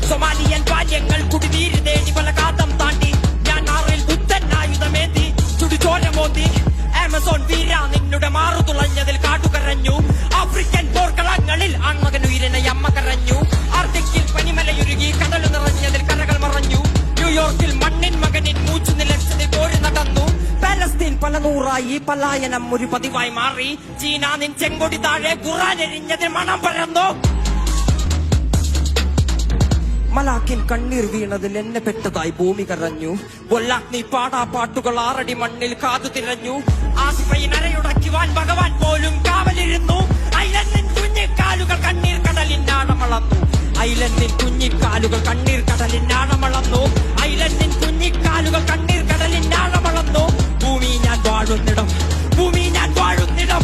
Somalian ബാല്യങ്ങൾ കുടിനീര് തേടി പല കാതം താണ്ടി ഞാൻ ആറിൽ ബുദ്ധൻ ആയുധമേന്തി ചുടിച്ചോരമോന്തി ആമസോൺ വീര നിന്നുടെ മാറു തുളഞ്ഞതിൽ കാട്ടുകരഞ്ഞു ആഫ്രിക്കൻ പോർക്കളങ്ങളിൽ ആൺമകനുയിരനെ അമ്മ കരഞ്ഞു ആർട്ടിക്കിൽ പനിമലയുരുകി കടലു നിറഞ്ഞതിൽ കരകൾ മറഞ്ഞു ന്യൂയോർക്കിൽ മണ്ണിൻ മകനിൻ മൂച്ചു നിലച്ചതിൽ പോര് നടന്നു പാലസ്തീൻ പല നൂറായി പലായനം ഒരു പതിവായി മാറി ചീന നിൻ ചെങ്കൊടി താഴെ ഖുർആൻ എരിഞ്ഞതിൽ മണം പരന്നു മലാക്കിൻ കണ്ണീർ വീണതിൽ എന്നെ പെട്ടതായി ഭൂമി കരഞ്ഞു കൊല്ലാഗ്നി പാടാപ്പാട്ടുകൾ 6 അടി മണ്ണിൽ കാതു തിരഞ്ഞു ആസിഫയിനരയുടക്കുവാൻ ഭഗവാൻ പോലും കാവലിരുന്നു ഐലൻഡിൻ കുഞ്ഞിക്കാലുകൾ കണ്ണീർ കടലിനാഴമളന്നു ഐലൻഡിൻ കുഞ്ഞിക്കാലുകൾ കണ്ണീർ കടലിനാഴമളന്നു ഐലൻഡിൻ കുഞ്ഞിക്കാലുകൾ കണ്ണീർ കടലിനാഴമളന്നു ഭൂമി ഞാൻ വാഴുന്നിടം ഭൂമി ഞാൻ വാഴുന്നിടം